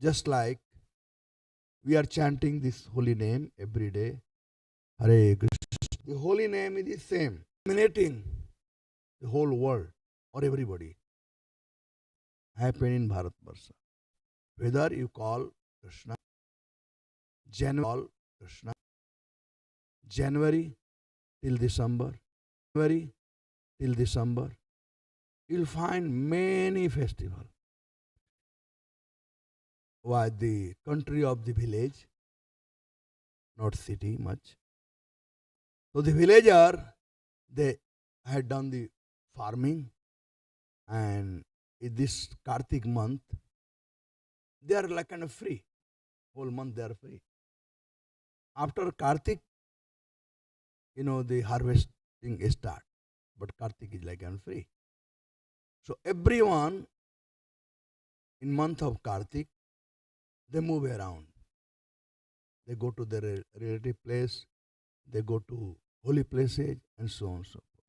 Just like we are chanting this holy name every day, Hare Krishna. The holy name is the same, emanating the whole world or everybody. Happen in Bharatvarsha. Whether you call Krishna January till December, January till December, you'll find many festivals. Why the country of the village, not city much. So the villager, they had done the farming, and in this Kartik month, they are like kind of free. Whole month they are free. After Kartik, the harvesting is start. But Kartik is like kind of free. So everyone in month of Kartik, they move around. They go to their relative place, they go to holy places, and so on and so forth.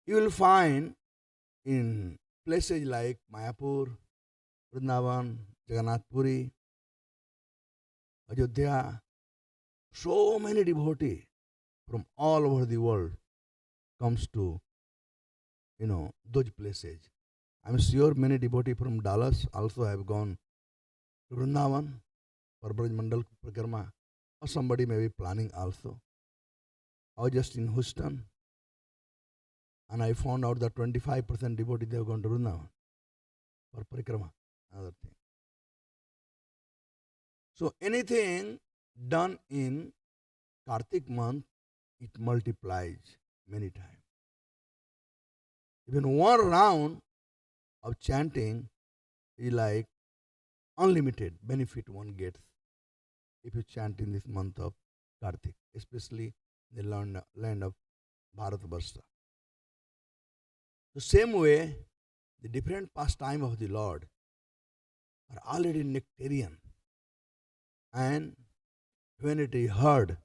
You will find in places like Mayapur, Vrindavan, Jagannath Puri, Ayodhya, so many devotees from all over the world comes to, those places. I'm sure many devotees from Dallas also have gone to Vrindavan for Braj Mandal Prakarma, or somebody may be planning also. I was just in Houston, and I found out that 25% devotees they have gone to Vrindavan for Parikrama, another thing. So anything done in Kartik month, it multiplies many times. Even one round of chanting is like unlimited benefit one gets if you chant in this month of Kartik, especially the land of Bharatvarsha. The same way, the different pastime of the Lord are already nectarian. And when it is heard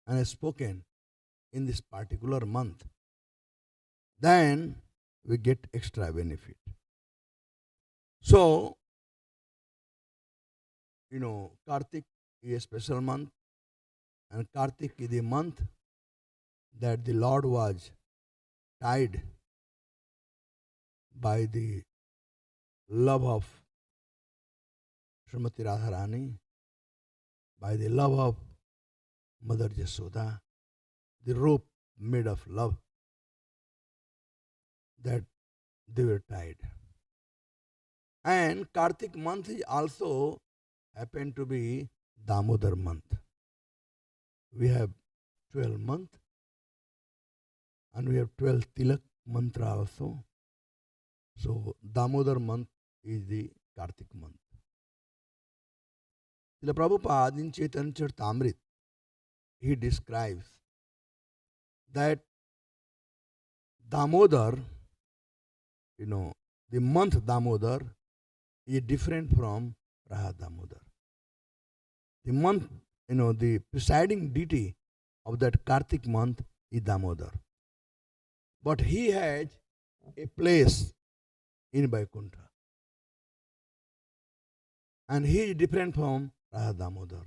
and spoken in this particular month, then we get extra benefit. So, Kartik is a special month, and Kartik is the month that the Lord was tied by the love of Srimati Radharani, by the love of Mother Yasoda, the rope made of love, that they were tied. And Kartik month is also happened to be Damodar month. We have 12 months, and we have 12 Tilak mantra also. So Damodar month is the Kartik month. Srila Prabhupada in Chaitanya Charitamrita, he describes that Damodar, the month Damodar is different from Raha Damodar. The month, the presiding deity of that Kartik month is Damodar. But he has a place in Vaikuntha. And he is different from Raha Damodar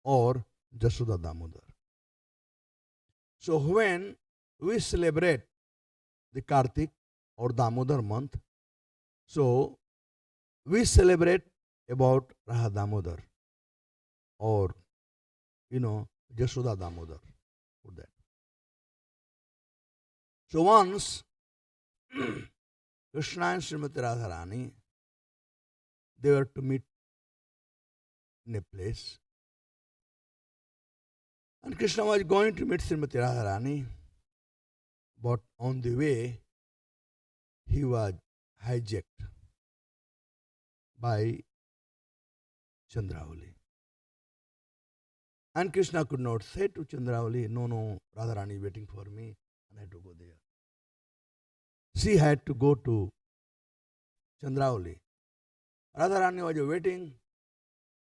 or Jasoda Damodar. So when we celebrate the Kartik or Damodar month, so we celebrate about Raha Damodar or, Jasoda Damodar for that. So once Krishna and Srimati Radharani, they were to meet in a place. And Krishna was going to meet Srimati Radharani, but on the way, he was hijacked by Chandravali. And Krishna could not say to Chandravali, no, Radharani is waiting for me, and I had to go there. She had to go to Chandravali. Radharani was waiting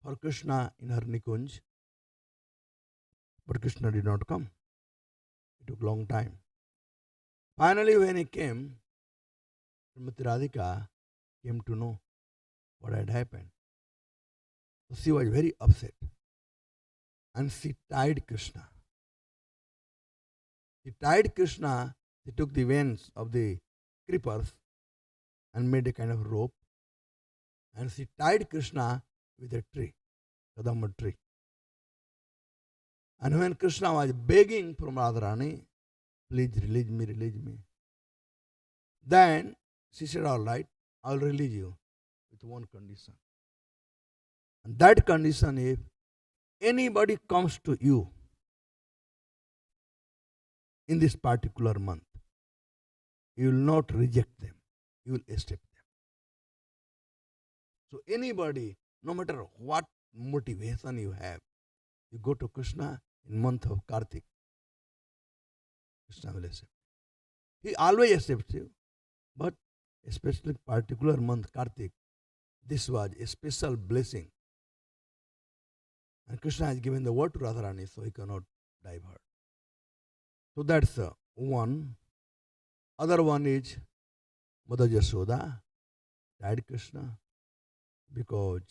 for Krishna in her Nikunj, but Krishna did not come. It took a long time. Finally, when he came, Srimati Radhika came to know what had happened. So she was very upset and she tied Krishna. She tied Krishna, she took the veins of the creepers and made a kind of rope, and she tied Krishna with a tree, Kadamba tree. And when Krishna was begging from Radharani, please release me, then she said, all right, I'll release you with one condition. And that condition is, anybody comes to you in this particular month, you will not reject them, you will accept them. So anybody, no matter what motivation you have, you go to Krishna in month of Kartik, Krishna will accept. He always accepts you, but especially particular month Kartik, this was a special blessing. And Krishna has given the word to Radharani, so he cannot divert. So that's one. Other one is Mother Yashoda tied Krishna because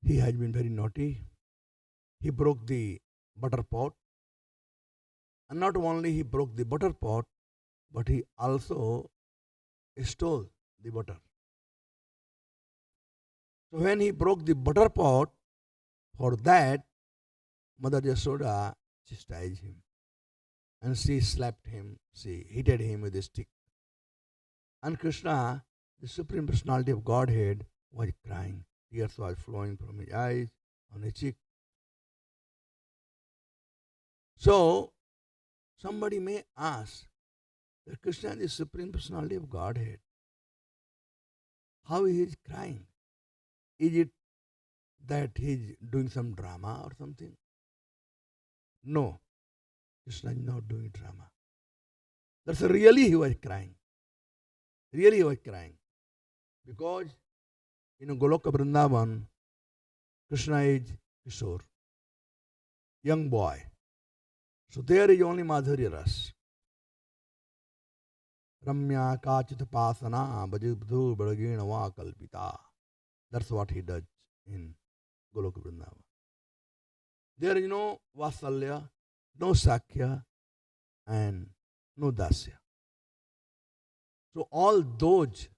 he has been very naughty. He broke the butter pot. And not only he broke the butter pot, but he also stole the butter. So when he broke the butter pot, for that, Mother Yashoda chastised him. And she slapped him, she hit him with a stick. And Krishna, the Supreme Personality of Godhead, was crying. Tears were flowing from his eyes, on his cheek. So, somebody may ask that Krishna is the Supreme Personality of Godhead. How he is crying? Is it that he is doing some drama or something? No. Krishna is not doing drama. That's really he was crying. Really he was crying. Because in Goloka Vrindavan, Krishna is Kishore, young boy. So there is only Madhurya Ras. Ramya Kachita Pasana Bhajibdhu Bhagina Va Kalpita. That's what he does in Goloka Vrindavan. There is no Vasalya, no Sakya, and no Dasya. So all those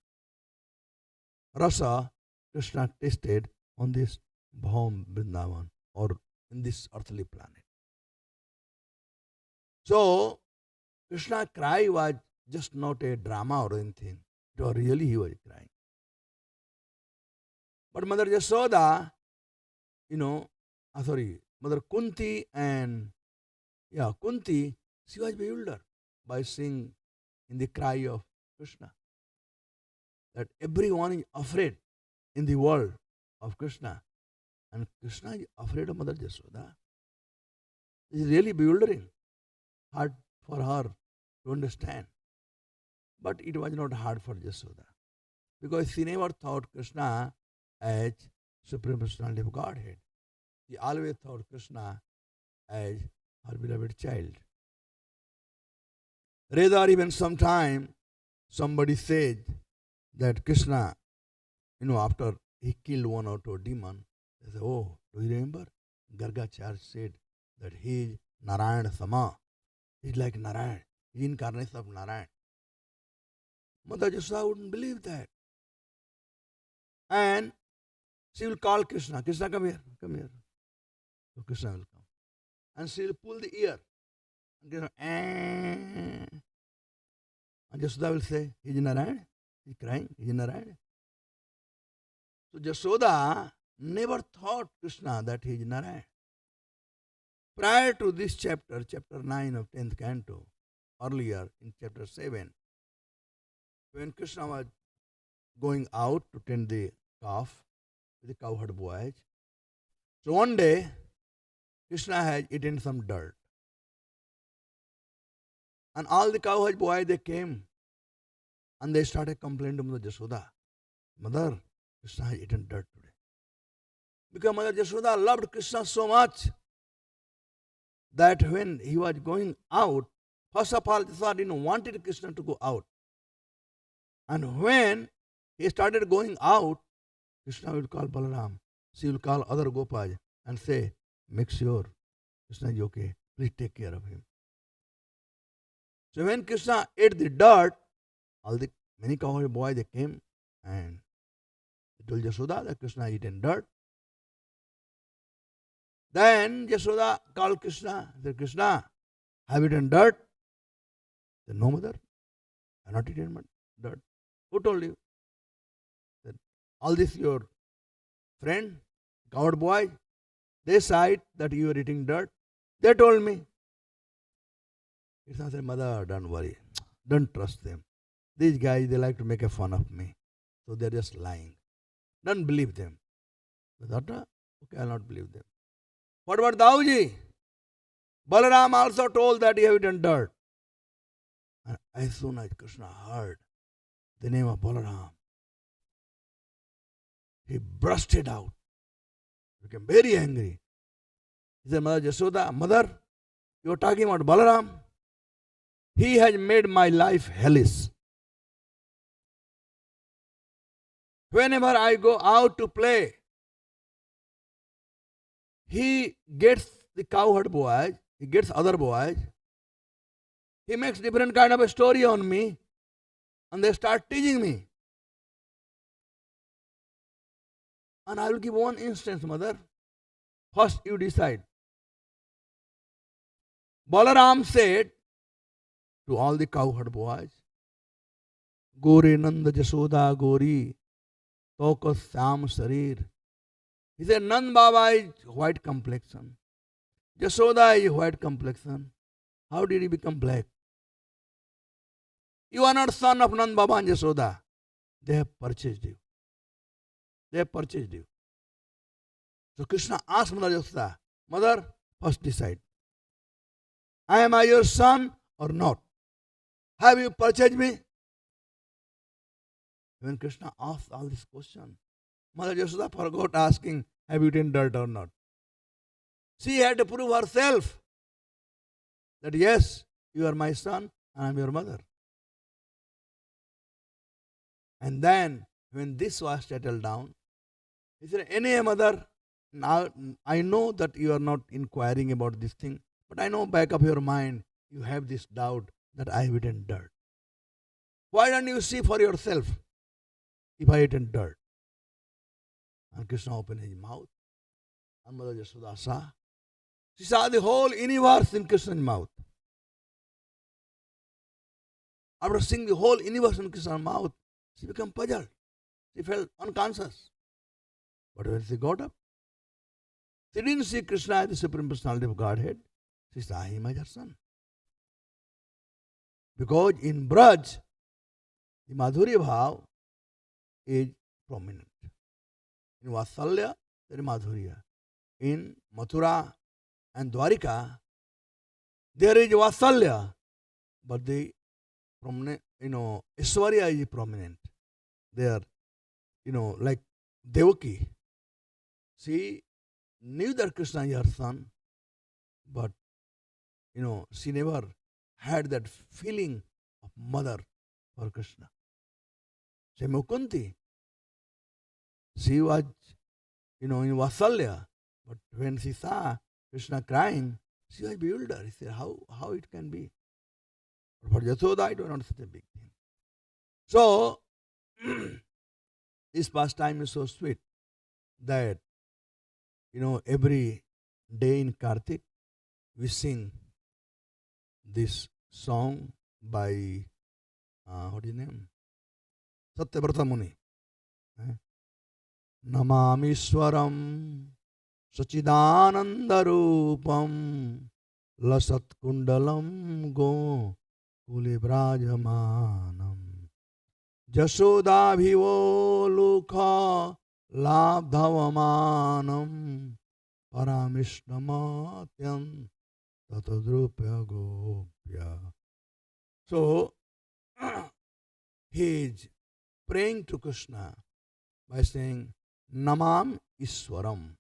rasa Krishna tasted on this Bhaum Vrindavan or in this earthly planet. So Krishna cry was just not a drama or anything. It was really he was crying. But Mother Yashoda, Mother Kunti and Kunti, she was bewildered by seeing in the cry of Krishna that everyone is afraid in the world of Krishna. And Krishna is afraid of Mother Yashoda. It is really bewildering, hard for her to understand. But it was not hard for Yashoda, because she never thought Krishna as Supreme Personality of Godhead. She always thought Krishna as her beloved child. Rather, even sometime somebody said that Krishna, after he killed one or two demons, they said, oh, do you remember? Gargacharya said that he is Narayana Sama. He is like Narayan. He is incarnation of Narayan. Mother Yashoda wouldn't believe that. And she will call Krishna. Krishna, come here, come here. So Krishna will come. And she will pull the ear. And Krishna, and Yashoda will say, he is Narayan. He is crying, he is Narayan. So Yashoda never thought Krishna that he is Narayan. Prior to this chapter, chapter 9 of 10th canto, earlier in chapter 7, when Krishna was going out to tend the calf with the cowherd boys, so one day Krishna had eaten some dirt. And all the cowherd boys, they came and they started complaining to Mother Yashoda. Mother, Krishna has eaten dirt today. Because Mother Yashoda loved Krishna so much that when he was going out, first of all, Yashoda didn't want Krishna to go out. And when He started going out. Krishna will call Balaram. She will call other Gopas and say, make sure Krishna is okay. Please take care of him. So when Krishna ate the dirt, all the many cowherd boys they came and they told Yashoda that Krishna had eaten dirt. Then Yashoda called Krishna, said, Krishna, have you eaten dirt? He said, no, mother, I have not eaten dirt. Who told you? He said, all this your friend, cowherd boy, they said that you are eating dirt. They told me. Krishna said, mother, don't worry. Don't trust them. These guys, they like to make a fun of me. So they're just lying. Don't believe them. The daughter, okay, I'll not believe them. What about Dauji? Balaram also told that he had eaten dirt. And as soon as Krishna heard the name of Balaram, he burst it out. He became very angry. He said, Mother Yashoda, mother, you are talking about Balaram? He has made my life hellish. Whenever I go out to play, he gets the cowherd boys, he gets other boys, he makes different kind of a story on me, and they start teasing me. And I will give one instance, mother. First you decide. Balaram said to all the cowherd boys, Gore Nanda Jashoda Gori, Tokas Sam Sarir. He said, Nand Baba is white complexion. Jashoda is white complexion. How did he become black? You are not son of Nand Baba and Jashoda. They have purchased you. They have purchased you. So Krishna asked Mother Yashoda, Mother, first decide. Am I your son or not? Have you purchased me? When Krishna asked all these questions, Mother Yashoda forgot asking, have you eaten dirt or not? She had to prove herself that yes, you are my son and I am your mother. And then, when this was settled down, he said, any mother, now I know that you are not inquiring about this thing, but I know back of your mind, you have this doubt that I have eaten dirt. Why don't you see for yourself if I eaten dirt? And Krishna opened his mouth, and Mother Yashoda saw. She saw the whole universe in Krishna's mouth. After seeing the whole universe in Krishna's mouth, she became puzzled. She felt unconscious. But when she got up, she didn't see Krishna as the Supreme Personality of Godhead. She saw him as her son. Because in Braj, the Madhurya Bhav is prominent. In Vatsalya, there is Madhurya. In Mathura and Dwarika, there is Vatsalya, but the prominent, Ishwarya is prominent. There, like Devaki. She knew that Krishna is her son, but, she never had that feeling of mother for Krishna. Same Mukunti. She was, in Vatsalya, but when she saw Krishna crying, she was bewildered. She said, how it can be? But for Yashoda, it was not such a big thing. So, this pastime is so sweet that, every day in Kartik, we sing this song by, what is his name? Satyavrata Muni. Namamishwaram Sachidanandarupam Lasat Kundalam Go Kulibrajamanam Jashodabhivo Lukha Labdhavamanam Paramishnamatyan Tatadrupya Gopya. So, he is praying to Krishna by saying, Namam Iswaram.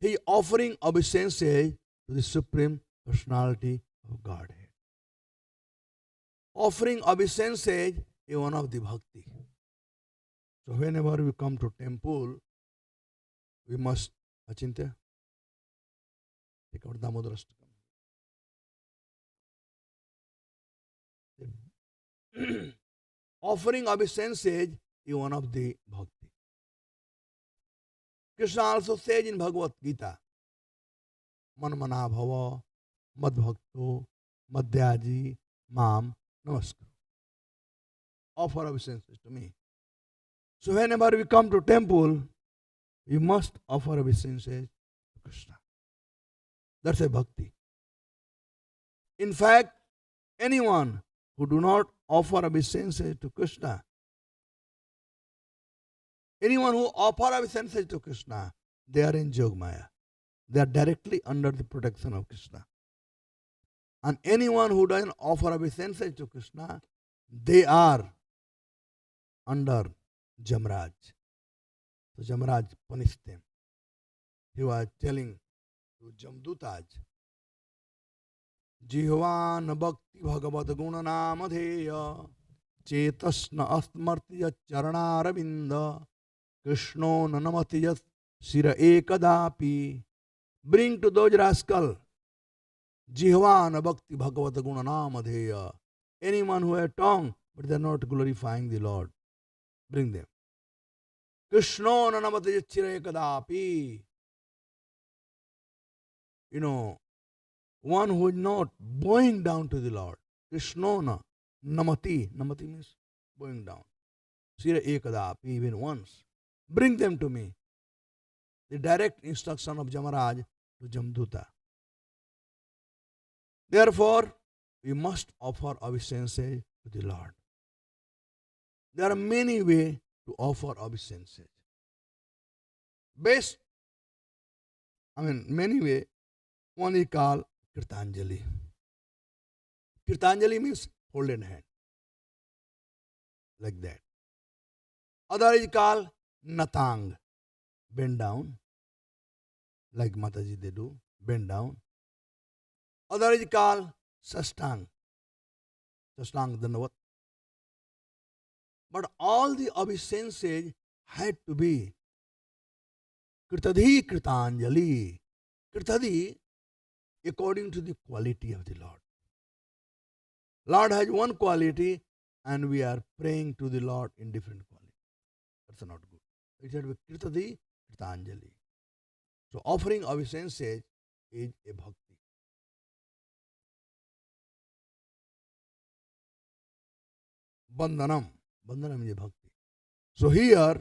He is offering obeisances to the Supreme Personality of Godhead. Offering obeisances is one of the bhakti. So whenever we come to temple, we must, Achintya, take out Damodarastakam. Offering obeisances is one of the bhakti. Krishna also says in Bhagavad Gita, Manmana bhava, madbhakto, madhyaji, mam, namaskar. Offer obeisances to me. So whenever we come to temple, we must offer obeisances to Krishna. That's a bhakti. In fact, anyone who do not offer obeisances to Krishna, anyone who offer obeisances to Krishna, they are in Jogmaya. They are directly under the protection of Krishna. And anyone who doesn't offer obeisances to Krishna, they are under Jamraj. So Jamraj punished them. He was telling to Jamdutaj, Jihvan bhakti bhagavad guna namadheya chetasna asmarti charana Krishno nanamati yat sira ekadapi. Bring to those rascal Jihvan bhakti bhagavad guna namadheya. Anyone who has tongue, but they are not glorifying the Lord. Bring them. Krishno nanamati yat sira ekadapi. One who is not bowing down to the Lord. Krishnona namati. Namati means bowing down. Sira ekadapi, even once. Bring them to me. The direct instruction of Jamaraj to Jamduta. Therefore, we must offer obeisances to the Lord. There are many ways to offer obeisances. Many ways. One is called Kirtanjali. Kirtanjali means hold in hand. Like that. Other is called Natang. Bend down. Like Mataji they do. Bend down. Other is called Sastang. Sastang Dandavat. But all the obeisances had to be Kirtadhi Kirtanjali. Kirtadhi according to the quality of the Lord. Lord has one quality and we are praying to the Lord in different quality. That's not good. It should be Kirtadi, Kirtanjali. So offering obeisances is a bhakti. Bandhanam. Bandhanam is a bhakti. So here,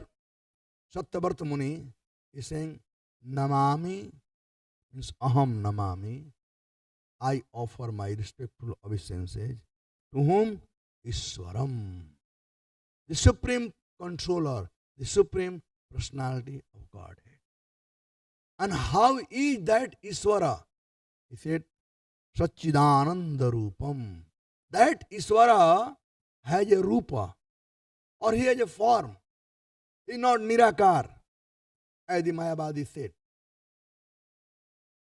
Satyavarta Muni is saying, Namami means aham namami. I offer my respectful obeisances. To whom? Ishwaram. The Supreme Controller, the Supreme Personality of Godhead. And how is that Ishwara? He said, Satchidananda Rupam. That Ishwara has a Rupa, or he has a form. He is not Nirakar, as the Mayavadi said.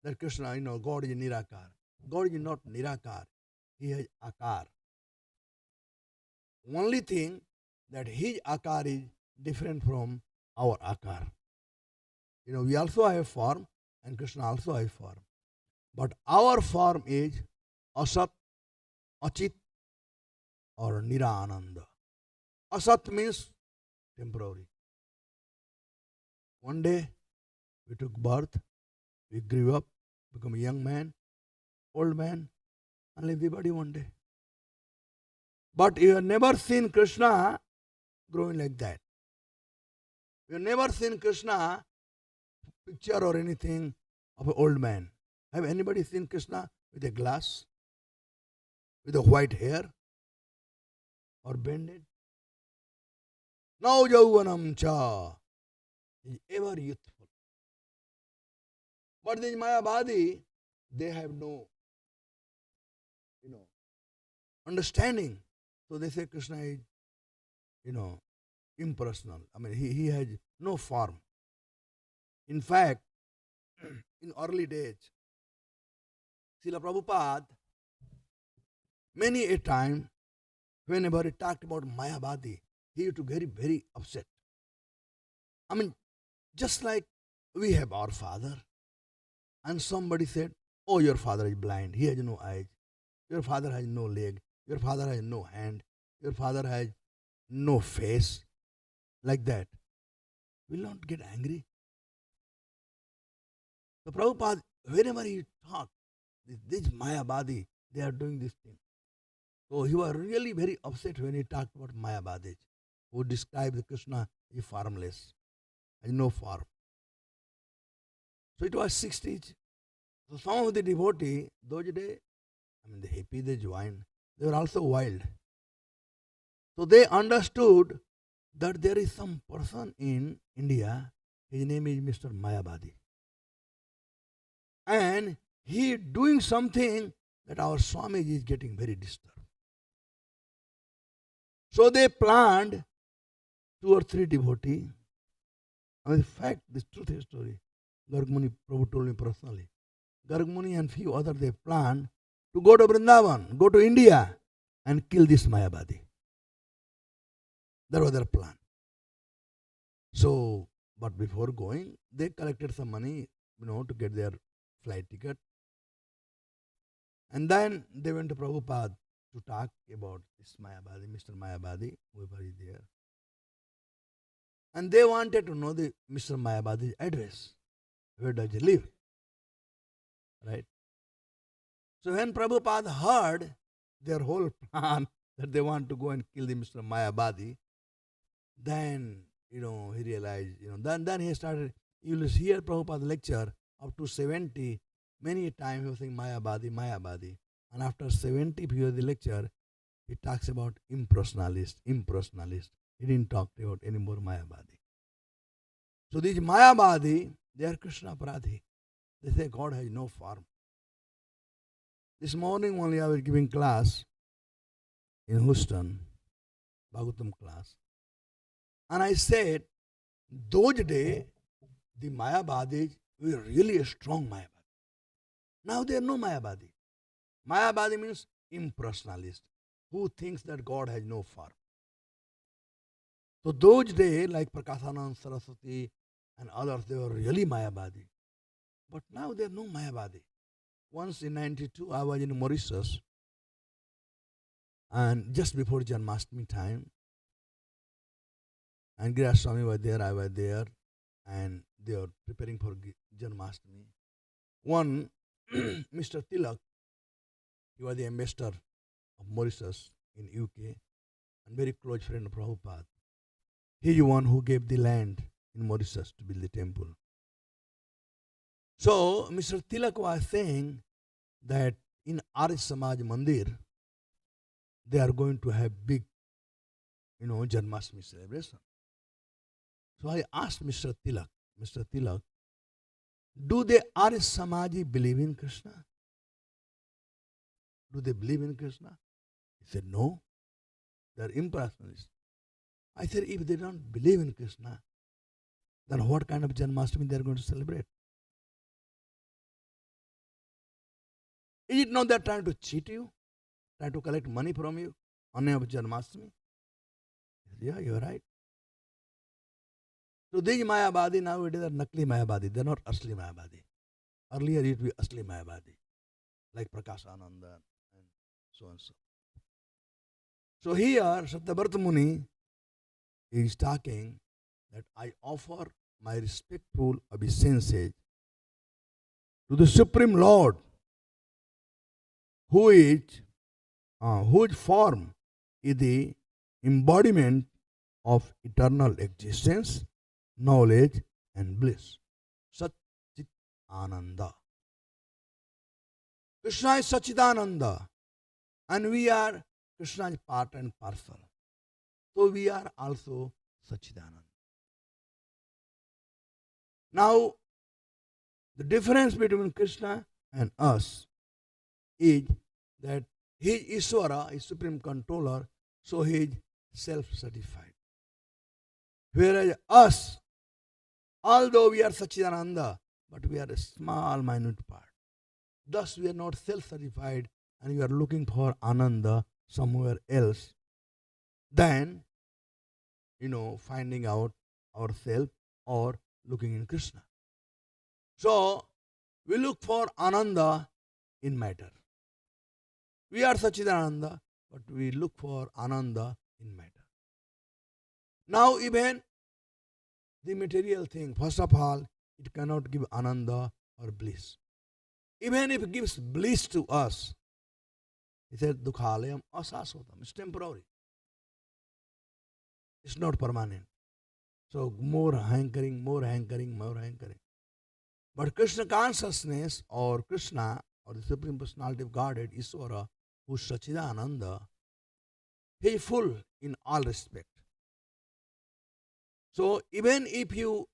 That Krishna, God is Nirakar. God is not Nirakar. He has Akar. Only thing that his Akar is different from our Akar. We also have form and Krishna also has form. But our form is Asat, Achit or Nirananda. Asat means temporary. One day we took birth, we grew up, become a young man, old man, and leave the body one day. But you have never seen Krishna growing like that. You have never seen Krishna picture or anything of an old man. Have anybody seen Krishna with a glass? With a white hair? Or bended? Now Yauvanam cha is ever youthful. But in Mayavadi, they have no, understanding. So they say Krishna is, impersonal. He has no form. In fact, in early days, Srila Prabhupada, many a time, whenever he talked about Mayavadi, he used to get very, very upset. I mean, just like we have our father, and somebody said, "Oh, your father is blind. He has no eyes. Your father has no leg. Your father has no hand. Your father has no face." Like that. Will not get angry. So Prabhupada, whenever he talked, this Mayabadi, they are doing this thing. So he was really very upset when he talked about Mayabadi, who described Krishna as formless, as no form. So it was 60s. So some of the devotee, those days, the happy they joined, they were also wild. So they understood that there is some person in India, his name is Mr. Mayabadi. And he doing something that our Swami is getting very disturbed. So they planned 2 or 3 devotees. In fact, this truth is story. Gargmuni Prabhu told me personally. Gargmuni and few others they planned to go to Vrindavan, go to India and kill this Mayabadi. That was their plan. So, but before going, they collected some money, to get their flight ticket. And then they went to Prabhupada to talk about this Mayabadi, Mr. Mayabadi, whoever is there. And they wanted to know the Mr. Mayabadi's address. Where does he live? Right? So when Prabhupada heard their whole plan that they want to go and kill the Mr. Mayabadi, then, he realized, then he started, you will hear Prabhupada lecture up to 70, many times he was saying Mayabadi, Mayabadi. And after 70 period of the lecture, he talks about impersonalist. He didn't talk about any more Mayabadi. So these Mayabadi, they are Krishna Paradhi. They say God has no form. This morning only I was giving class in Houston, Bhagavatam class. And I said, those days, the Mayabadis were really a strong Mayabadi. Now there are no Mayabadi. Mayabadi means impersonalist, who thinks that God has no form. So those days, like Prakashanand, Saraswati, and others, they were really Mayabadi. But now there are no Mayabadi. Once in 92, I was in Mauritius, and just before Janmashtami time, and Giraj Swami was there, I was there, and they were preparing for Janmashtami. One, Mr. Tilak, he was the ambassador of Mauritius in UK, and very close friend of Prabhupada. He is the one who gave the land in Mauritius to build the temple. So, Mr. Tilak was saying that in Arya Samaj Mandir, they are going to have big, Janmashtami celebration. So I asked Mr. Tilak, do the Arya Samaji believe in Krishna? Do they believe in Krishna? He said, no, they are impersonalists. I said, if they don't believe in Krishna, then what kind of Janmashtami they are going to celebrate? Is it not that trying to cheat you? Trying to collect money from you on the name of Janmashtami? Yeah, you're right. So these Mayabadi nowadays are Nakli Mayabadi. They're not Asli Mayabadi. Earlier it would be Asli Mayabadi, like Prakashananda and so and so. So here, Satyabharta Muni is talking that I offer my respectful obeisances to the Supreme Lord, whose form is the embodiment of eternal existence, knowledge and bliss. Sat Chit Ananda. Krishna is Sachidananda, and we are Krishna's part and parcel. So we are also Sachidananda. Now, the difference between Krishna and us is that he is Ishvara, is Supreme Controller, so he is self-satisfied. Whereas us, although we are Sachidananda, but we are a small, minute part. Thus, we are not self-satisfied and we are looking for Ananda somewhere else. Then, finding out ourselves or looking in Krishna. So, we look for Ananda in matter. We are Sachidananda, but we look for Ananda in matter. Now, even the material thing, first of all, it cannot give Ananda or bliss. Even if it gives bliss to us, he said, Dukhalayam asasotam. It's temporary. It's not permanent. So more hankering, more hankering, more hankering. But Krishna consciousness or Krishna or the Supreme Personality of Godhead, Iswara, who is Sachidananda, he is full in all respect. So even if you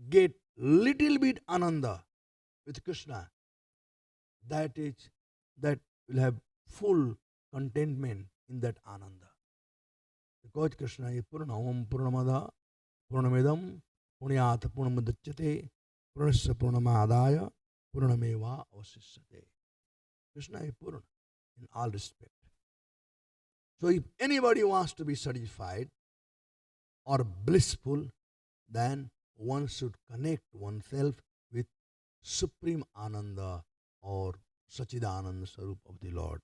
get little bit Ananda with Krishna, that will have full contentment in that Ananda. Because Krishna is Purnam Purnamada Purnamidam Punyat Purnamudachyate Purnasya Purnamadaya Purnameva Avasishyate. Krishna is Purna in all respect. So if anybody wants to be satisfied or blissful, then one should connect oneself with Supreme Ananda or Sachidananda Sarup of the Lord.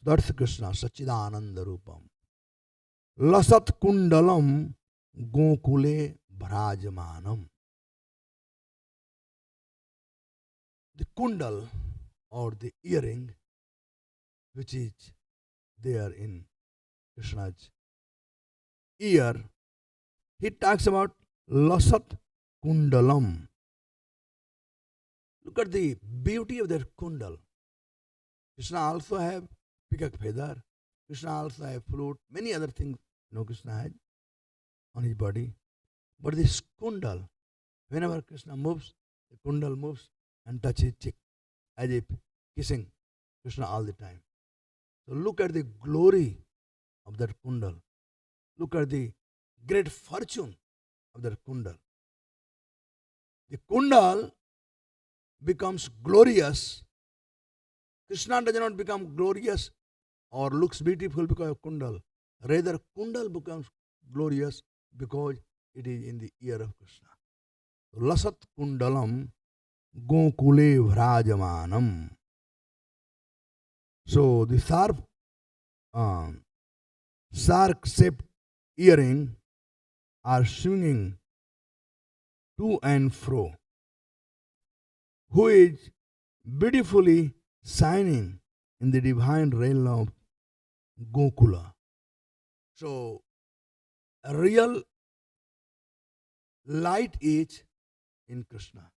That's Krishna, Sachidananda Rupam. Lasat Kundalam Gokule Bhrajamanam. The kundal or the earring which is there in Krishna's ear, he talks about Lasat Kundalam. Look at the beauty of that kundal. Krishna also have peacock feather. Krishna also have flute. Many other things Krishna had on his body. But this kundal, whenever Krishna moves, the kundal moves and touches his cheek as if kissing Krishna all the time. So look at the glory of that kundal. Look at the great fortune of that kundal. The kundal becomes glorious. Krishna does not become glorious or looks beautiful because of kundal. Rather, kundal becomes glorious because it is in the ear of Krishna. Lasat kundalam gokule vrajamanam. So the shark-shaped earring are swinging to and fro, who is beautifully shining in the divine realm of Gokula. So, a real light is in Krishna.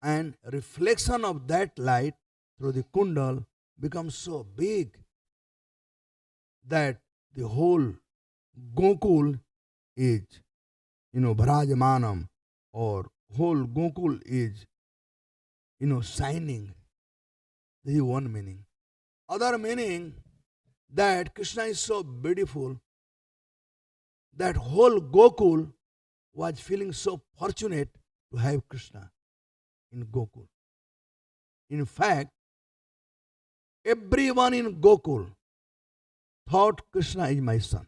And reflection of that light through the kundal becomes so big that the whole Gokul is, Bharajamanam, or whole Gokul is, shining. This is one meaning. Other meaning, that Krishna is so beautiful that whole Gokul was feeling so fortunate to have Krishna in Gokul. In fact, everyone in Gokul thought Krishna is my son.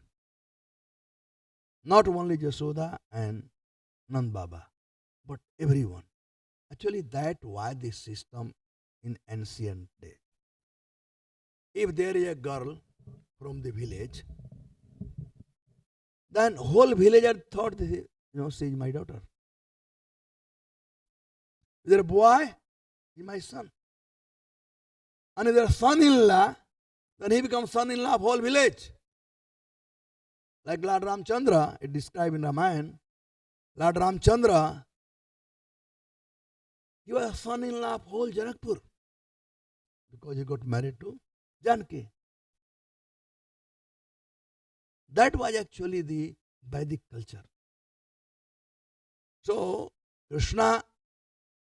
Not only Jasoda and Nand Baba, but everyone. Actually, that was the system in ancient days. If there is a girl from the village, then whole villager thought, she is my daughter. If there is a boy, he is my son. And if there is a son-in-law, then he becomes son-in-law of whole village. Like Lord Ramchandra, it described in Ramayana. Lord Ramchandra, he was a son-in-law of whole Janakpur because he got married to Janki. That was actually the Vedic culture. So, Krishna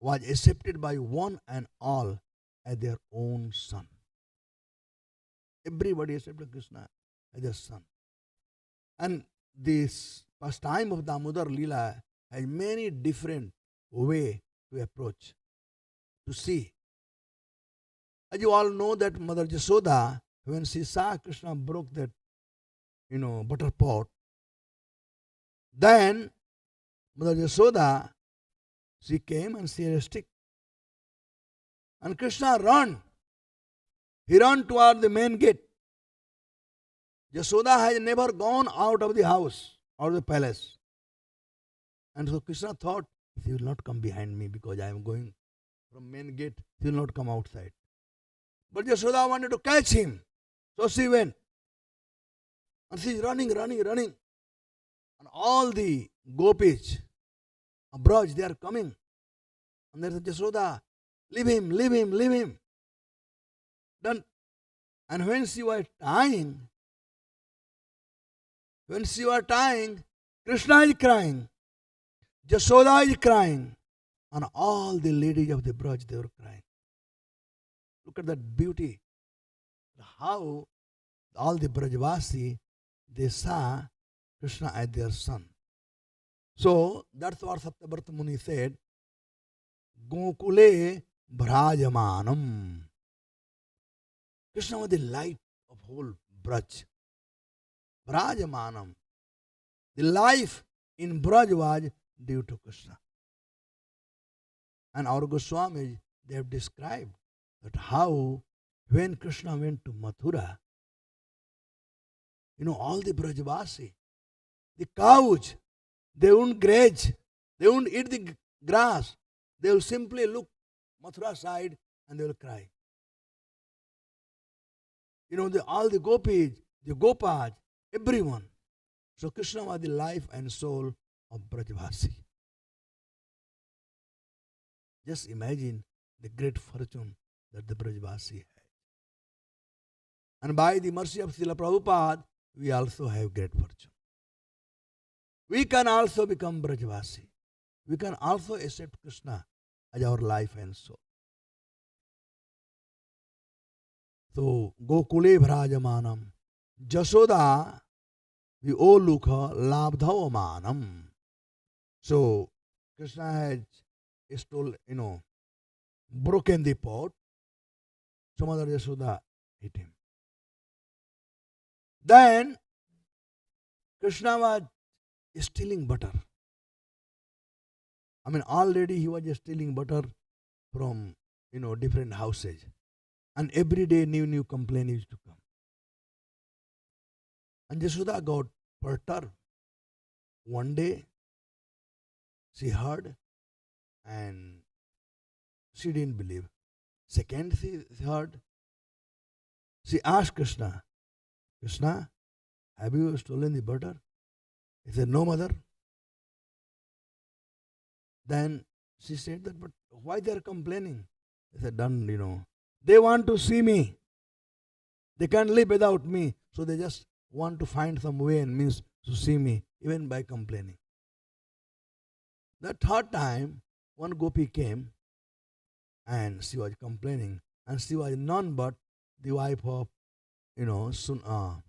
was accepted by one and all as their own son. Everybody accepted Krishna as their son. And this pastime of Damodar Leela has many different ways to approach, to see. As you all know that Mother Jasoda, when she saw Krishna broke that, butter pot, then Mother Yashoda, she came and she had a stick. And Krishna ran. He ran toward the main gate. Yashoda has never gone out of the house, out of the palace. And so Krishna thought, he will not come behind me because I am going from main gate. He will not come outside. But Yashoda wanted to catch him. So she went. And she is running. And all the gopis, Braj, they are coming. And there is Yashoda, leave him. Done. And when she was tying, Krishna is crying, Yashoda is crying, and all the ladies of the Braj, they were crying. Look at that beauty. How all the Brajvasi, they saw Krishna as their son. So that's what Satyavrata Muni said, Gokule Bhrajamanam. Krishna was the light of whole Braj. Bhrajamanam. The life in Braj was due to Krishna. And our Goswamis, they have described that how when Krishna went to Mathura, all the Brajvasi, the cows, they won't graze, they won't eat the grass, they will simply look Mathura side and they will cry. All the gopis, the gopas, everyone. So Krishna was the life and soul of Brajvasi. Just imagine the great fortune that the Brajvasi had. And by the mercy of Srila Prabhupada, we also have great fortune. We can also become Brajvasi. We can also accept Krishna as our life and soul. So, Gokule Bhrajamanam, Jashoda, Violukha Labdhavamanam. So, Krishna has broken the pot. So, Mother Yashoda hit him. Then, Krishna was stealing butter. Already he was stealing butter from, different houses. And every day new complaint used to come. And Yashoda got perturbed. One day, she heard and she didn't believe. Second, she heard. She asked Krishna, Krishna, have you stolen the butter? He said, no, mother. Then she said that, but why they are complaining? He said, they want to see me. They can't live without me. So they just want to find some way and means to see me, even by complaining. The third time, one gopi came and she was complaining. And she was none but the wife of, Upananda,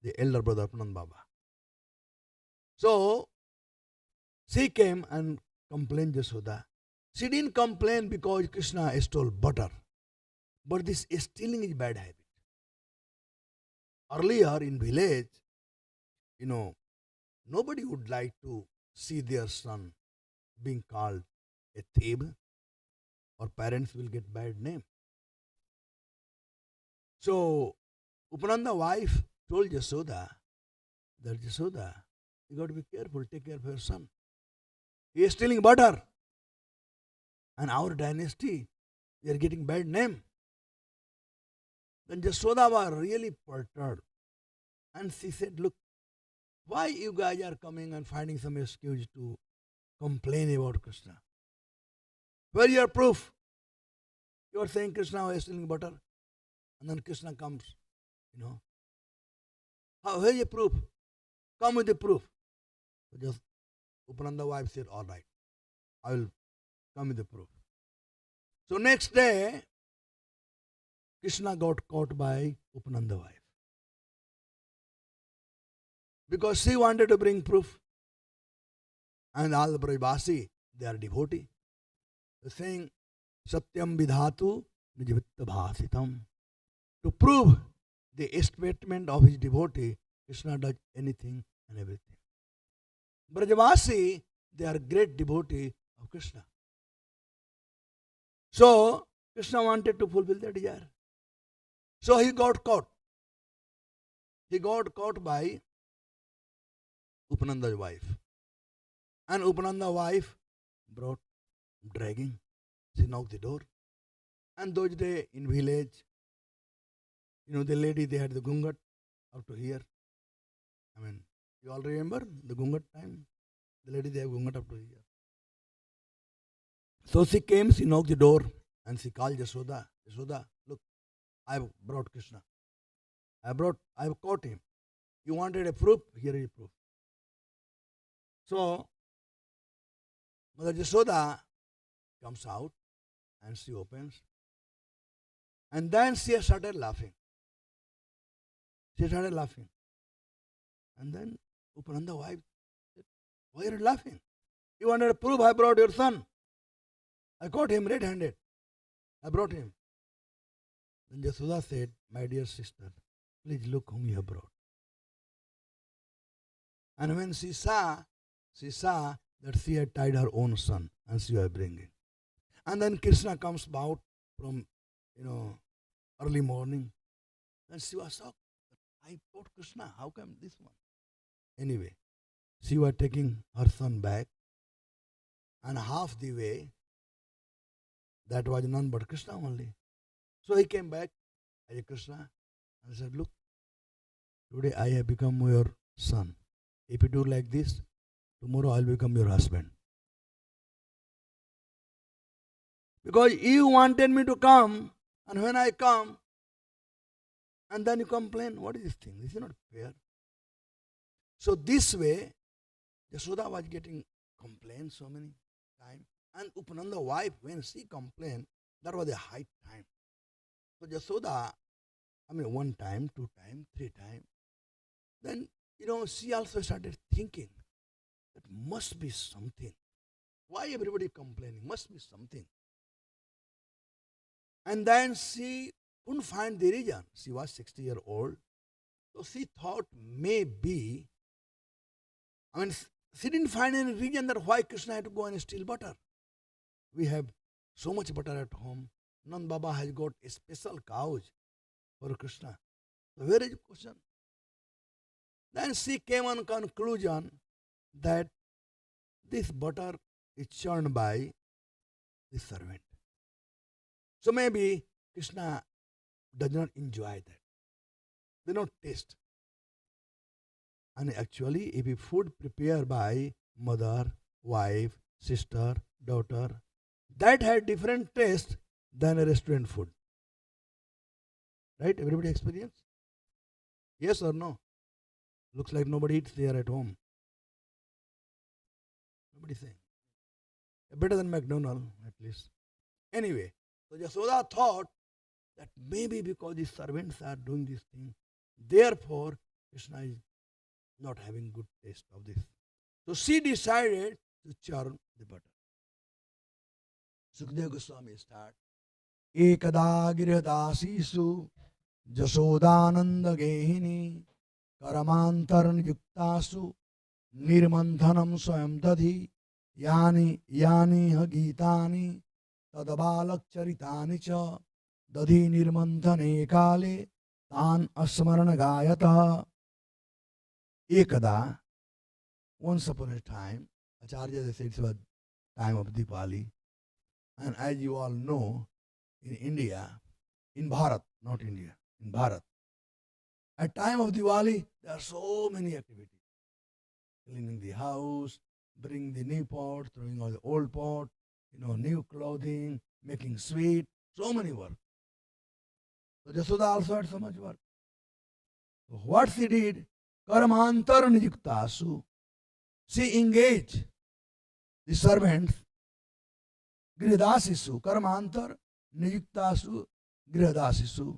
the elder brother Upananda Baba. So, she came and complained Yashoda. She didn't complain because Krishna stole butter. But this stealing is bad habit. Earlier in village, nobody would like to see their son being called a thief, or parents will get bad name. So, Upananda wife told Yashoda that Yashoda, you got to be careful, take care of your son. He is stealing butter. And our dynasty, we are getting bad name. Then Yashoda was really perturbed. And she said, look, why you guys are coming and finding some excuse to complain about Krishna? Where is your proof? You are saying Krishna was stealing butter. And then Krishna comes, Where is your proof? Come with the proof. So just Upananda wife said, all right, I will come with the proof. So next day, Krishna got caught by Upananda wife. Because she wanted to bring proof. And all the Brajvasi, they are devotee. They're saying, Satyam vidhatu nijavitta bhasitam. To prove the statement of his devotee, Krishna does anything and everything. Brajavasi, they are great devotee of Krishna. So, Krishna wanted to fulfill their desire. So he got caught. He got caught by Upananda's wife. And Upananda's wife brought dragging. She knocked the door. And those days in village, the lady, they had the gungat up to here. I mean, you all remember the gungat time? The lady, they have gungat up to here. So she came, she knocked the door, and she called Yashoda. Yashoda, look, I have brought Krishna. I have caught him. You wanted a proof? Here is a proof. So, Mother Yashoda comes out and she opens. And then she started laughing. She started laughing. And then Upananda wife said, why are you laughing? You wanted a proof? I brought your son. I caught him red-handed. I brought him. Then Yashoda said, my dear sister, please look whom you have brought. And when she saw that she had tied her own son and she was bringing. And then Krishna comes out from, early morning. And she was shocked. I brought Krishna. How come this one? Anyway, she was taking her son back. And half the way, that was none but Krishna only. So he came back as a Krishna and said, look, today I have become your son. If you do like this, tomorrow I will become your husband. Because you wanted me to come, and when I come, and then you complain, what is this thing? This is not fair. So this way, Yashoda was getting complaints so many times. And Upananda wife, when she complained, that was a high time. So Yashoda, one time, two times, three times. Then, she also started thinking, that must be something. Why everybody complaining? Must be something. And then she couldn't find the reason. She was 60-year-old. So she thought maybe, she didn't find any reason that why Krishna had to go and steal butter. We have so much butter at home. Nand Baba has got a special couch for Krishna. So where is the question? Then she came on conclusion that this butter is churned by the servant. So maybe Krishna does not enjoy that. They don't taste. And actually, if a food prepared by mother, wife, sister, daughter, that had different taste than a restaurant food. Right? Everybody experience? Yes or no? Looks like nobody eats there at home. Nobody saying. Better than McDonald's, at least. Anyway, so Yashoda thought that maybe because the servants are doing this thing, therefore Krishna is not having good taste of this. So she decided to churn the butter. Sukadeva Goswami start. Ekada giridasisu jashodananda gehini karamantaran yuktasu nirmanthanam swayam dadhi yani ha gitani tadabalak charitani cha dadhi nirmanthane kale tan asmarana gayata. Ekada, once upon a time, Acharya said it was time of Diwali. And as you all know, in India, in Bharat, not India, in Bharat, at time of Diwali, there are so many activities. Cleaning the house, bringing the new pot, throwing out the old pot, new clothing, making sweet, so many work. So Yashoda also had so much work. So what she did, Karmantar Nijuktasu, she engaged the servants, Gridasisu, Karmantar Nijuktasu, Gridasisu.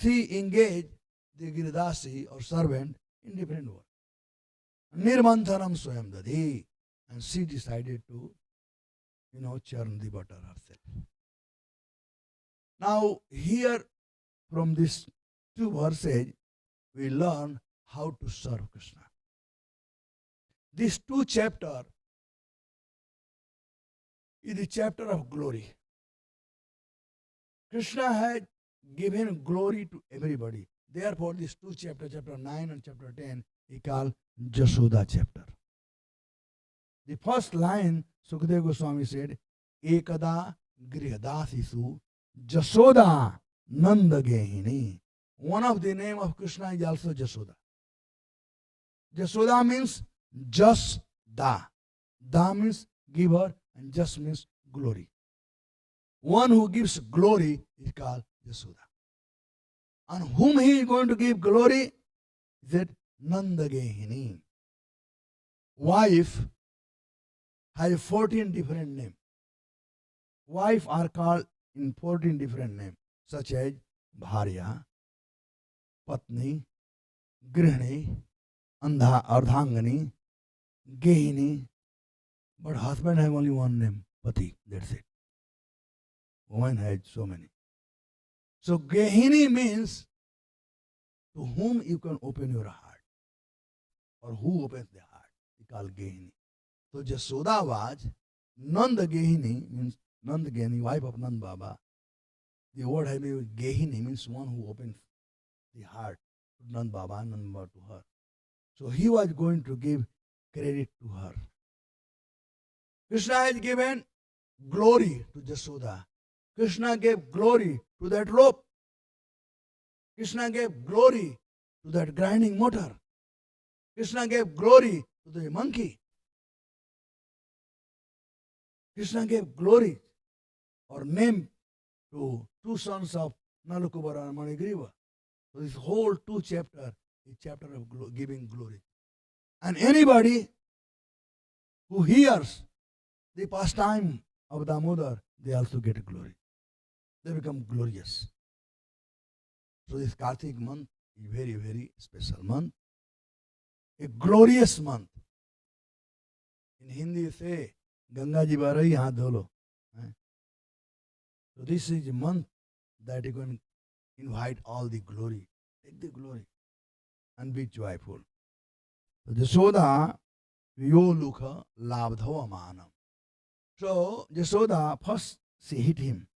She engaged the Giridasi or servant in different work. Nirmanthanam Swayam Dadhi. And she decided to, churn the butter herself. Now, here from these two verses, we learn how to serve Krishna. These two chapters is the chapter of glory. Krishna had given glory to everybody. Therefore, these two chapters, chapter 9 and chapter 10, he called Jashoda chapter. The first line, Sukadeva Goswami said, Ekada Grihadasisu Jashoda Nanda Gehini. One of the name of Krishna is also Jashoda. Jashoda means just da. Da means giver and just means glory. One who gives glory is called Jashoda. And whom he is going to give glory? He said, Nanda Gehini. Wife has 14 different names. Wife are called in 14 different names, such as Bharya, Patni, Grihani, Ardhangani, Gehini. But husband have only one name, Pati. That's it. Woman has so many. So Gehini means to whom you can open your heart, or who opens the heart. We call Gehini. So Jashoda was Nanda Gehini, means Nanda Gehini, wife of Nand Baba. The word I mean Gehini means one who opens the heart to Nand Baba and Nand Baba to her. So he was going to give credit to her. Krishna has given glory to Jashoda. Krishna gave glory to that rope. Krishna gave glory to that grinding motor. Krishna gave glory to the monkey. Krishna gave glory or name to two sons of Nalukubara and Manigriva. So this whole two chapter is chapter of giving glory. And anybody who hears the pastime of Damodar, they also get glory. They become glorious. So this Kartik month is a very, very special month. A glorious month. In Hindi say, Ganga ji barai haath dholo. So this is a month that you can invite all the glory. Take the glory and be joyful. So Jashoda Yolukha Labdhava Manam. So Jashoda first she hit him.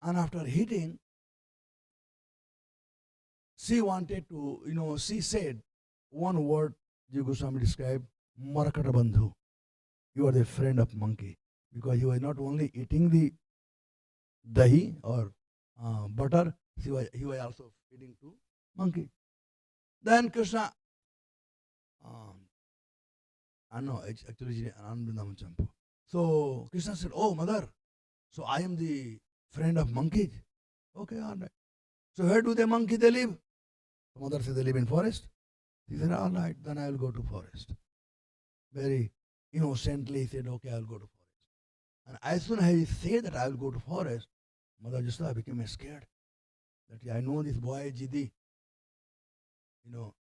And after hitting, she wanted to, she said one word, Jiva Goswami described, Marakata Bandhu. You are the friend of monkey. Because he was not only eating the dahi or butter, he was also feeding to monkey. Then Krishna, I know, actually, Anandamachampu. So Krishna said, oh, mother, so I am the friend of monkeys. Okay, all right. So where do the monkey they live? The mother said they live in forest. He said, all right, then I will go to forest. Very innocently he said, okay, I will go to forest. And as soon as he said that I will go to forest, Mother Jashoda became scared. That I know this boy Jidi.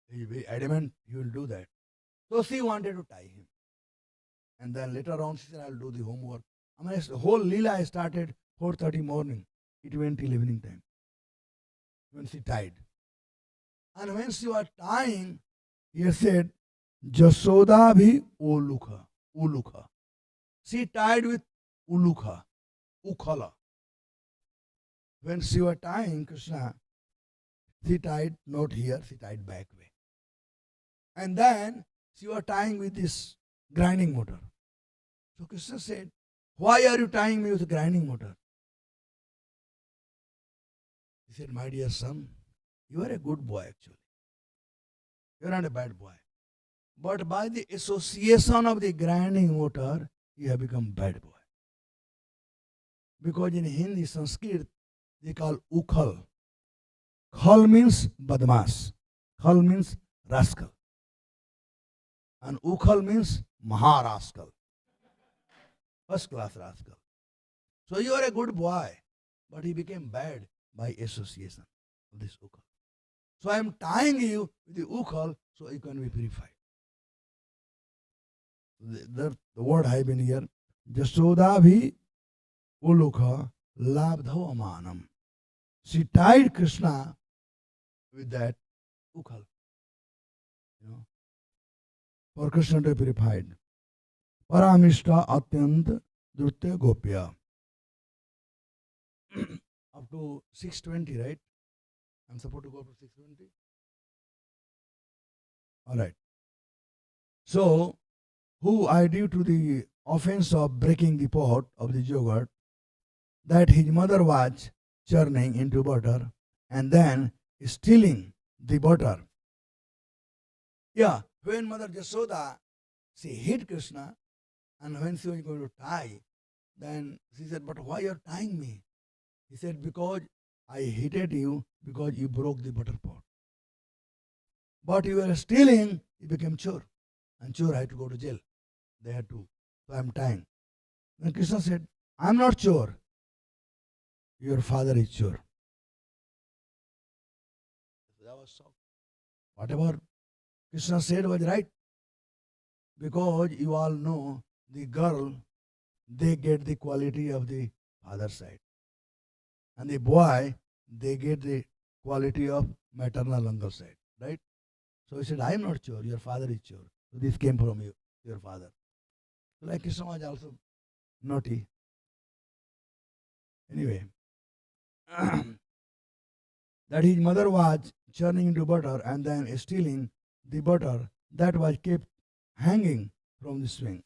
He is very adamant he will do that. So she wanted to tie him. And then later on she said, I will do the homework. I mean, the whole Leela started 4:30 morning. It went till evening time. When she tied. And when she was tying, he said, Jashoda bhi ulukha. She tied with ulukha, ukhala. When she was tying Krishna, she tied not here, she tied back way. And then she was tying with this grinding motor. So Krishna said, why are you tying me with grinding motor? He said, my dear son, you are a good boy actually. You are not a bad boy. But by the association of the grinding motor, you have become bad boy. Because in Hindi, Sanskrit, they call ukhal. Khal means badmas. Khal means rascal. And ukhal means maharascal. First class rascal. So you are a good boy, but he became bad by association of this ukhal. So I am tying you with the ukhal so you can be purified. The word I have been here, Jashoda bhi ulukha labdhava manam. She tied Krishna with that ukhal. for Krishna to be purified. Paramishta Atyant Drutya Gopya. Up to 620, right? I'm supposed to go up to 620. All right. So, who I due to the offense of breaking the pot of the yogurt, that his mother was churning into butter and then stealing the butter. Yeah, when Mother Jasoda, she hit Krishna, and when she was going to tie, then she said, "But why you are tying me?" He said, "Because I hated you because you broke the butter pot. But you were stealing, you became chore. And chore had to go to jail. They had to. So I'm tying." Then Krishna said, "I'm not chore. Your father is chore." That was shocked. Whatever Krishna said was right. Because you all know the girl, they get the quality of the father side. And the boy, they get the quality of maternal uncle side. Right? So he said, "I am not sure, your father is sure. So this came from you, your father." So like Krishna was also naughty. Anyway, that his mother was churning into butter and then stealing the butter that was kept hanging from the swing.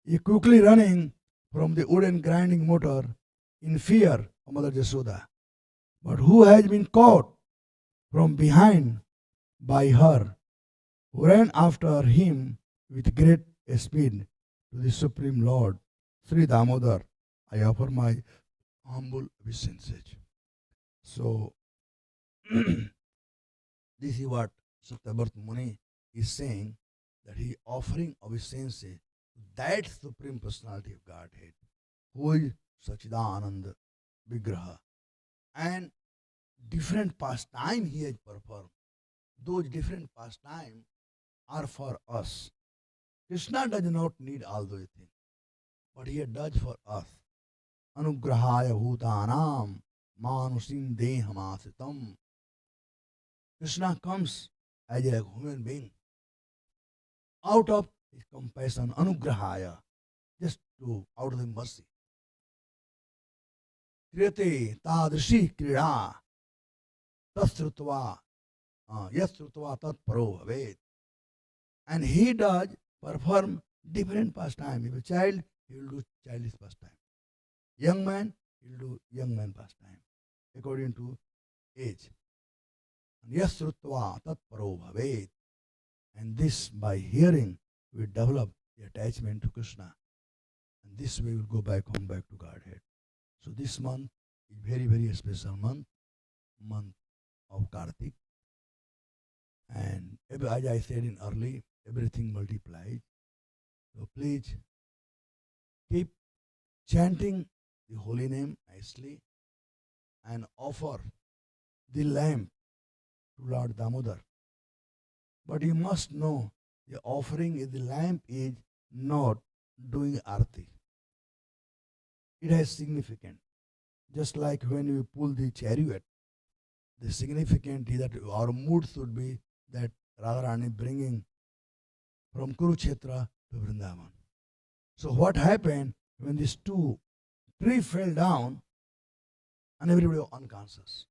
He quickly running from the wooden grinding motor in fear of Mother Jasoda. But who has been caught from behind by her, who ran after him with great speed to the Supreme Lord, Sri Damodar, I offer my humble obeisances. So, this is what Satyabharta Muni is saying, that he offering obeisance to that Supreme Personality of Godhead, who is Sachidananda Vigraha. And different pastime he has performed. Those different pastime are for us. Krishna does not need all those things, but he does for us. Anugrahaya bhutanam manusim dehamasitam. Krishna comes as a human being out of his compassion, anugrahaya, just to out of the mercy. Kriyate tadrishi krida tasrutva yasrutva tat paro bhavet. And he does perform different pastime. If a child, he will do childish pastime. Young man, he will do young man pastime, according to age. Yasrutva tat paro bhavet. And this, by hearing, we develop the attachment to Krishna. And this way we will go back home, back to Godhead. So this month is very, very special month of Kartik. And as I said in early, everything multiplies. So please keep chanting the holy name nicely and offer the lamp to Lord Damodar. But you must know the offering in the lamp is not doing arti. It has significance. Just like when we pull the chariot, the significance is that our mood should be that Radharani bringing from Kurukshetra to Vrindavan. So what happened when these two trees fell down and everybody was unconscious?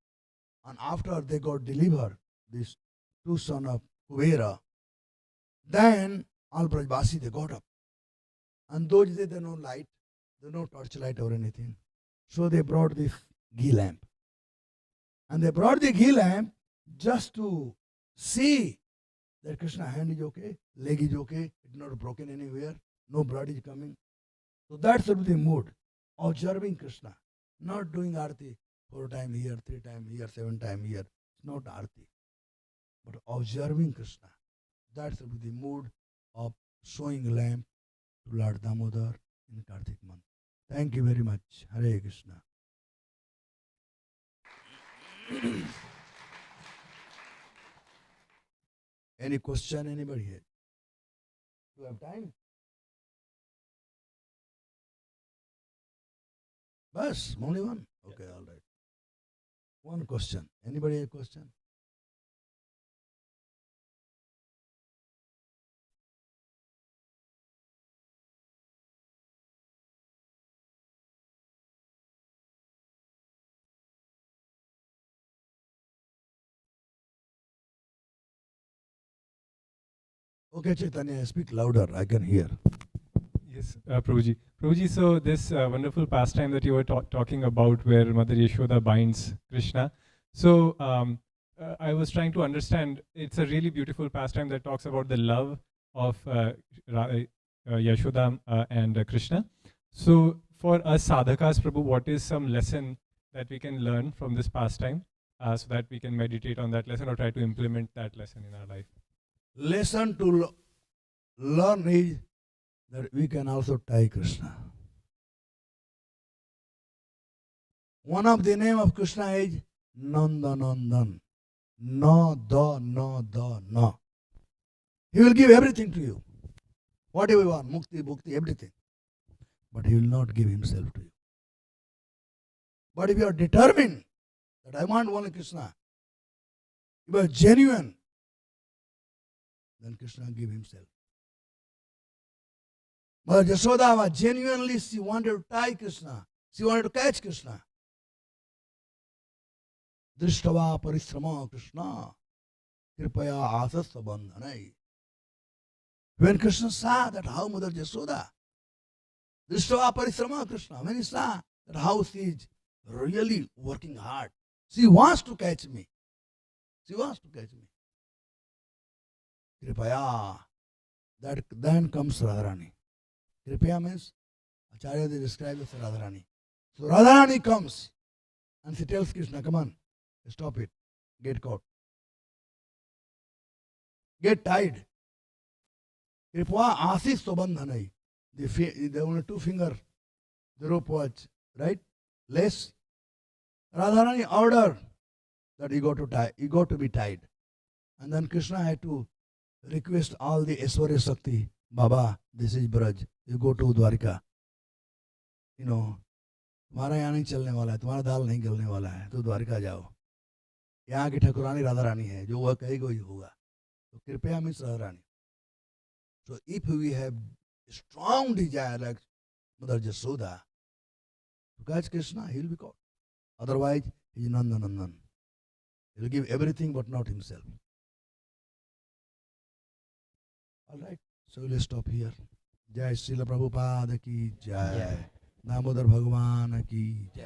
And after they got delivered, these two sons of Kuvera, then all Brajbasi, they got up. And those days there no light, there no torchlight or anything. So they brought this ghee lamp. And they brought the ghee lamp just to see that Krishna's hand is okay, leg is okay, it's not broken anywhere, no blood is coming. So that's the mood, observing Krishna, not doing arti 4 times here, 3 times here, 7 times here. It's not arti, but observing Krishna. That's the mood of showing lamp to Lord Damodar in Kartik month. Thank you very much. Hare Krishna. Any question, anybody here? Do you have time? Bas, only one? Okay, all right. One question. Anybody have a question? Okay, Chaitanya, speak louder. I can hear. Yes, Prabhuji. Prabhuji, so this wonderful pastime that you were talking about where Mother Yashoda binds Krishna. So I was trying to understand, it's a really beautiful pastime that talks about the love of Yashoda and Krishna. So for us sadhakas, Prabhu, what is some lesson that we can learn from this pastime so that we can meditate on that lesson or try to implement that lesson in our life? Lesson to learn is that we can also tie Krishna. One of the name of Krishna is Nandanandan. No, da, no, da, no. He will give everything to you. Whatever you want, mukti, bhukti, everything. But he will not give himself to you. But if you are determined that I want only Krishna, if you are genuine, then Krishna will give himself. But Yashoda was genuinely, she wanted to tie Krishna. She wanted to catch Krishna. Drishtava parishrama Krishna. Kripaya asasya bandhanai. When Krishna saw that how Mother Yashoda, Drishtava parishrama Krishna, when he saw that how she is really working hard, she wants to catch me. She wants to catch me. Kripaya. That then comes Radharani. Kripaya means Acharya they describe as Radharani. So Radharani comes and she tells Krishna, come on, stop it, get caught, get tied. Kripaya asis sobandhanai. The only two finger, the rope was, right? Less. Radharani ordered that he got to tie, he got to be tied. And then Krishna had to request all the Aishwarya Shakti, Baba, this is Braj, you go to Dwarika. You know, तुम्हारा यहाँ नहीं चलने वाला है, तुम्हारा दाल नहीं गलने वाला है, तो द्वारिका जाओ. यहाँ की ठाकुरानी राधा रानी है, जो वह कहेगी वही होगा. तो कृपया means Radha Rani. So if we have a strong desire like Mother Yashoda to catch Krishna, he will be caught. Otherwise, he is Nandanandan. He will give everything but not himself. Alright, so we'll stop here. Jai Srila Prabhupada ki jai. Damodar Bhagwan ki jai.